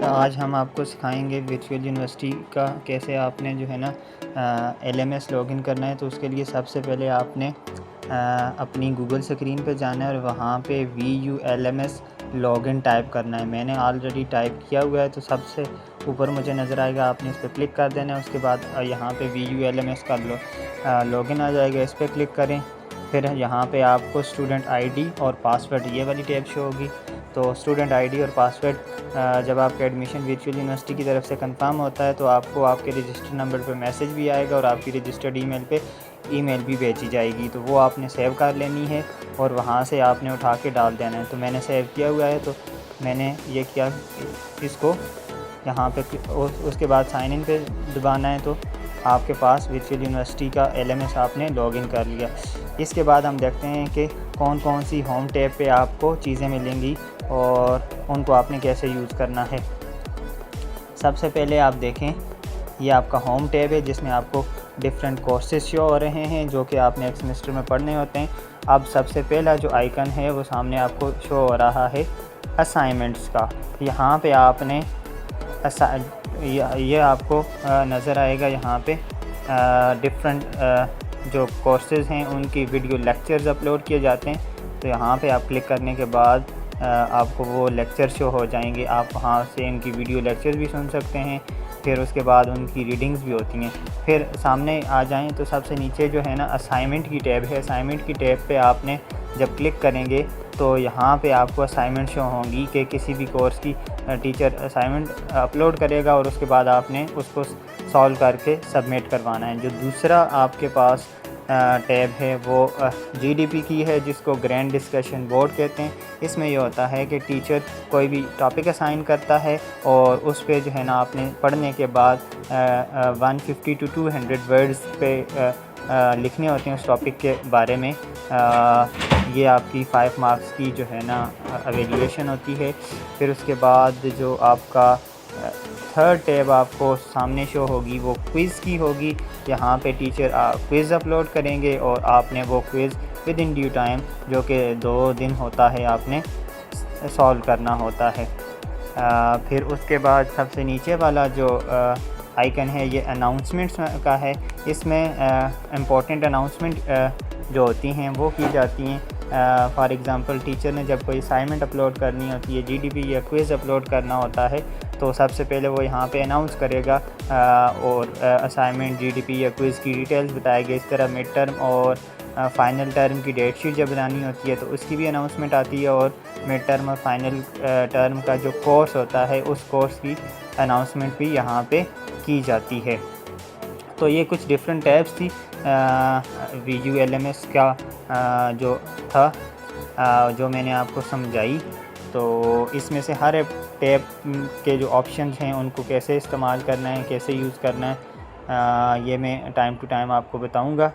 आज हम आपको सिखाएंगे वर्चुअल यूनिवर्सिटी का कैसे आपने जो है ना LMS लॉगिन करना है। तो उसके लिए सबसे पहले आपने अपनी गूगल स्क्रीन पे जाना है और वहाँ पे VULMS लॉगिन टाइप करना है। मैंने ऑलरेडी टाइप किया हुआ है, तो सबसे ऊपर मुझे नज़र आएगा, आपने इस पर क्लिक कर देना है। उसके बाद यहाँ पे VULMS का लॉगिन आ जाएगा, इस पर क्लिक करें। फिर यहाँ पे आपको स्टूडेंट ID और पासवर्ड ये वाली टैब शो होगी। तो स्टूडेंट ID और पासवर्ड जब आपका एडमिशन वर्चुअल यूनिवर्सिटी की तरफ से कंफर्म होता है तो आपको आपके रजिस्टर नंबर पर मैसेज भी आएगा और आपकी रजिस्टर्ड ईमेल पे ईमेल भी भेजी जाएगी। तो वो आपने सेव कर लेनी है और वहाँ से आपने उठा के डाल देना है। तो मैंने सेव किया हुआ है, तो मैंने ये किया, इसको यहाँ पे उसके बाद साइन इन पे दबाना है। तो आपके पास वर्चुअल यूनिवर्सिटी का LMS आपने लॉगिन कर लिया। इसके बाद हम देखते हैं कि कौन कौन सी होम टैब पे आपको चीज़ें मिलेंगी और उनको आपने कैसे यूज़ करना है। सबसे पहले आप देखें, ये आपका होम टैब है जिसमें आपको डिफरेंट कोर्सेज शो हो रहे हैं जो कि आपने एक सेमेस्टर में पढ़ने होते हैं। अब सबसे पहला जो आइकन है वो सामने आपको शो हो रहा है असाइनमेंट्स का। यहाँ पे आपने ये आपको नज़र आएगा, यहाँ पे डिफरेंट जो कोर्सेज़ हैं उनकी वीडियो लेक्चर्स अपलोड किए जाते हैं। तो यहाँ पे आप क्लिक करने के बाद आपको वो लेक्चर शो हो जाएंगे। आप वहाँ से इनकी वीडियो लेक्चर्स भी सुन सकते हैं। फिर उसके बाद उनकी रीडिंग्स भी होती हैं। फिर सामने आ जाएं तो सबसे नीचे जो है ना असाइनमेंट की टैब है। असाइनमेंट की टैब पे आपने जब क्लिक करेंगे तो यहाँ पे आपको असाइनमेंट शो होंगी कि किसी भी कोर्स की टीचर असाइनमेंट अपलोड करेगा और उसके बाद आपने उसको सॉल्व करके सबमिट करवाना है। जो दूसरा आपके पास टैब है वो GDP की है, जिसको ग्रैंड डिस्कशन बोर्ड कहते हैं। इसमें ये होता है कि टीचर कोई भी टॉपिक असाइन करता है और उस पे जो है ना आपने पढ़ने के बाद 150 to 200 वर्ड्स पे लिखने होते हैं उस टॉपिक के बारे में। ये आपकी 5 मार्क्स की जो है ना एवेल्यूएशन होती है। फिर उसके बाद जो आपका थर्ड टैब आपको सामने शो होगी वो क्विज़ की होगी। यहाँ पे टीचर क्विज़ अपलोड करेंगे और आपने वो quiz with in due time, जो कि 2 दिन होता है, आपने सॉल्व करना होता है। फिर उसके बाद सबसे नीचे वाला जो आइकन है ये अनाउंसमेंट्स का है। इसमें इम्पोर्टेंट अनाउंसमेंट जो होती हैं वो की जाती हैं। फॉर एग्ज़ाम्पल टीचर ने जब कोई असाइनमेंट अपलोड करनी होती है, GDP या क्विज़ अपलोड करना होता है, तो सबसे पहले वो यहाँ पे अनाउंस करेगा और असाइनमेंट, GDP या क्विज़ की डिटेल्स बताएगा। इस तरह मिड टर्म और फ़ाइनल टर्म की डेट शीट जब बनानी होती है तो उसकी भी अनाउंसमेंट आती है और मिड टर्म और फाइनल टर्म का जो कोर्स होता है उस कोर्स की अनाउंसमेंट भी यहाँ पे की जाती है। तो ये कुछ डिफरेंट टैब्स थी VULMS का जो था, जो मैंने आपको समझाई। तो इसमें से हर एक टैब के जो ऑप्शंस हैं उनको कैसे इस्तेमाल करना है, कैसे यूज़ करना है, ये मैं टाइम टू टाइम आपको बताऊंगा।